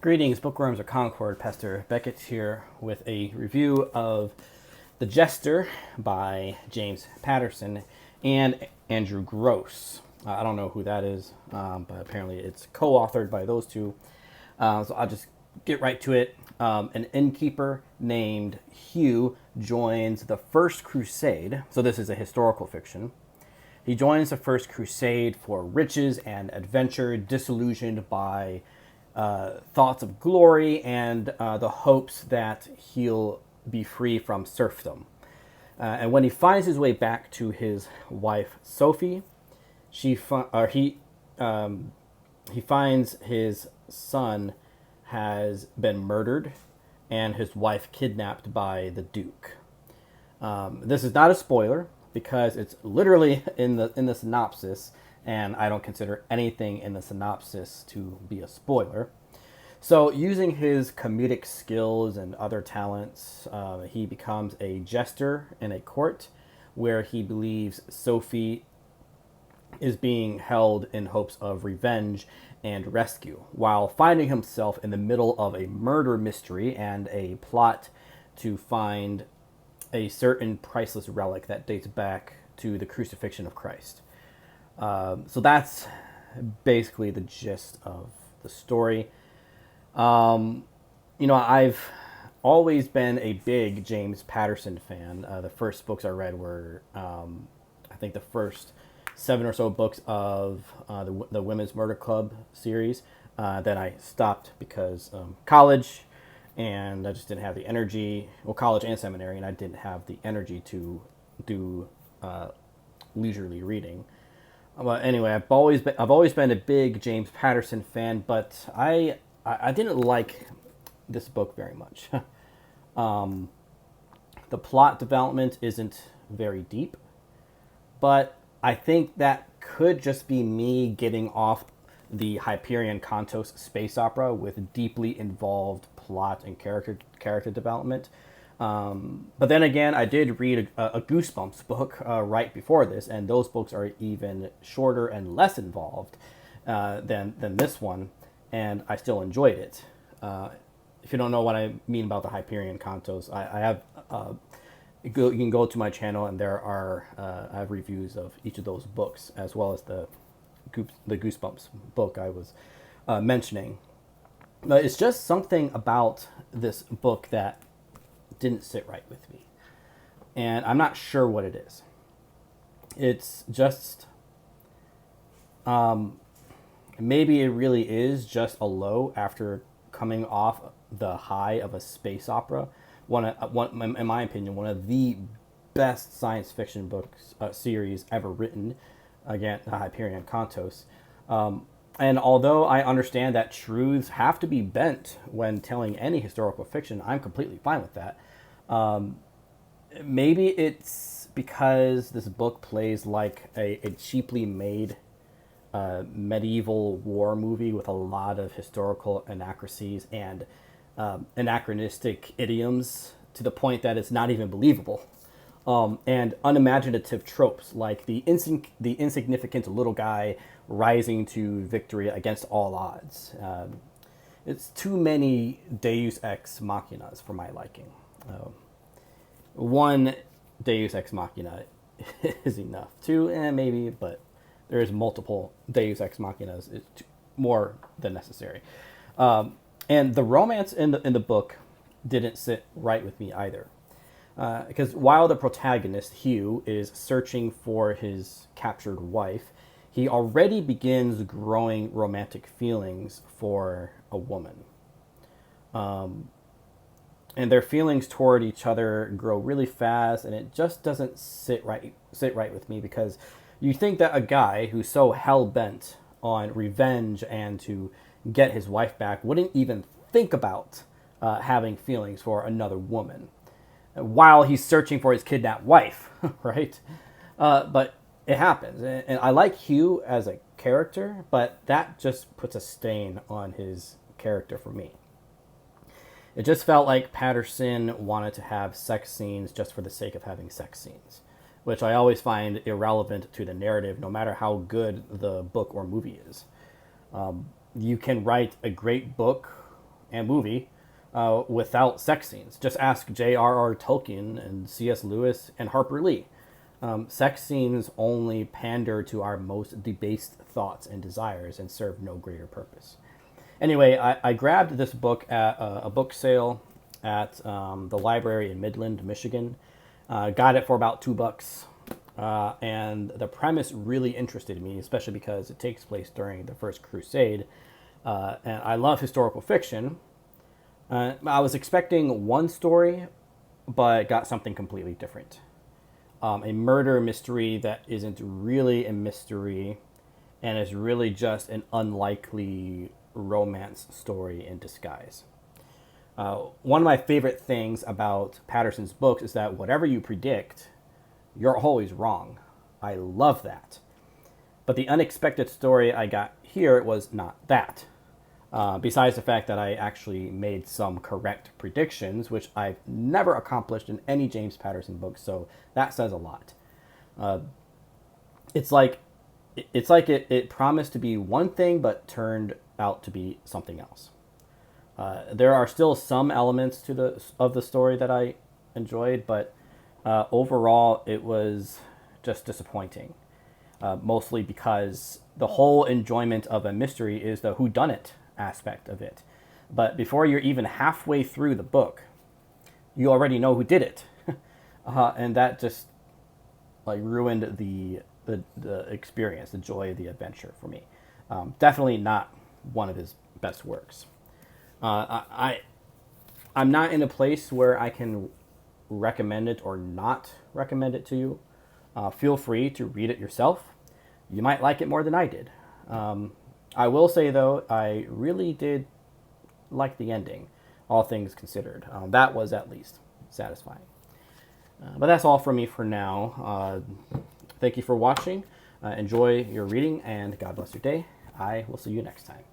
Greetings, Bookworms of Concord. Pastor Beckett here with a review of The Jester by James Patterson and Andrew Gross. I don't know who that is, but apparently it's co-authored by those two. So I'll just get right to it. An innkeeper named Hugh joins the First Crusade. So this is a historical fiction. He joins the First Crusade for riches and adventure, disillusioned by thoughts of glory and the hopes that he'll be free from serfdom. And when he finds his way back to his wife Sophie, he finds his son has been murdered and his wife kidnapped by the Duke. This is not a spoiler because it's literally in the synopsis, and I don't consider anything in the synopsis to be a spoiler. So using his comedic skills and other talents, he becomes a jester in a court where he believes Sophie is being held in hopes of revenge and rescue, while finding himself in the middle of a murder mystery and a plot to find a certain priceless relic that dates back to the crucifixion of Christ. So that's basically the gist of the story. I've always been a big James Patterson fan. The first books I read were, I think, the first 7 or so books of the Women's Murder Club series. Then I stopped because college, and I just didn't have the energy. Well, college and seminary, and I didn't have the energy to do leisurely reading. But anyway, I've always been a big James Patterson fan, but I didn't like this book very much. The plot development isn't very deep, but I think that could just be me getting off the Hyperion Cantos space opera with deeply involved plot and character development. But then again, I did read a Goosebumps book right before this, and those books are even shorter and less involved than this one, and I still enjoyed it. If you don't know what I mean about the Hyperion Cantos, I have you can go to my channel, and there are I have reviews of each of those books as well as the Goosebumps book I was mentioning. But it's just something about this book that didn't sit right with me, and I'm not sure what it is. It's just maybe it really is just a low after coming off the high of a space opera. One, in my opinion, one of the best science fiction books series ever written. Again, the Hyperion Cantos. And although I understand that truths have to be bent when telling any historical fiction, I'm completely fine with that. Maybe it's because this book plays like a cheaply made medieval war movie with a lot of historical inaccuracies and anachronistic idioms to the point that it's not even believable. And unimaginative tropes like the insignificant little guy rising to victory against all odds. It's too many Deus Ex Machinas for my liking. One Deus Ex Machina is enough. Two, maybe, but there is multiple Deus Ex Machinas. It's more than necessary. And the romance in the book didn't sit right with me either. Because while the protagonist, Hugh, is searching for his captured wife, he already begins growing romantic feelings for a woman. And their feelings toward each other grow really fast, and it just doesn't sit right with me, because you think that a guy who's so hell-bent on revenge and to get his wife back wouldn't even think about having feelings for another woman while he's searching for his kidnapped wife, right? But it happens. And I like Hugh as a character, but that just puts a stain on his character for me. It just felt like Patterson wanted to have sex scenes just for the sake of having sex scenes, which I always find irrelevant to the narrative, no matter how good the book or movie is. You can write a great book and movie without sex scenes. Just ask J.R.R. Tolkien and C.S. Lewis and Harper Lee. Sex scenes only pander to our most debased thoughts and desires and serve no greater purpose. Anyway, I grabbed this book at a book sale at the library in Midland, Michigan. Got it for about $2. And the premise really interested me, especially because it takes place during the First Crusade. And I love historical fiction. I was expecting one story, but got something completely different. A murder mystery that isn't really a mystery and is really just an unlikely romance story in disguise. One of my favorite things about Patterson's books is that whatever you predict, you're always wrong. I love that. But the unexpected story I got here was not that. Besides the fact that I actually made some correct predictions, which I've never accomplished in any James Patterson book, so that says a lot. It's like it promised to be one thing, but turned out to be something else. There are still some elements of the story that I enjoyed, but overall it was just disappointing. Mostly because the whole enjoyment of a mystery is the whodunit aspect of it. But before you're even halfway through the book, you already know who did it. And that just ruined the experience, the joy of the adventure for me. Definitely not one of his best works. I'm not in a place where I can recommend it or not recommend it to you. Feel free to read it yourself. You might like it more than I did. I will say, though, I really did like the ending, all things considered. That was at least satisfying. But that's all from me for now. Thank you for watching. Enjoy your reading, and God bless your day. I will see you next time.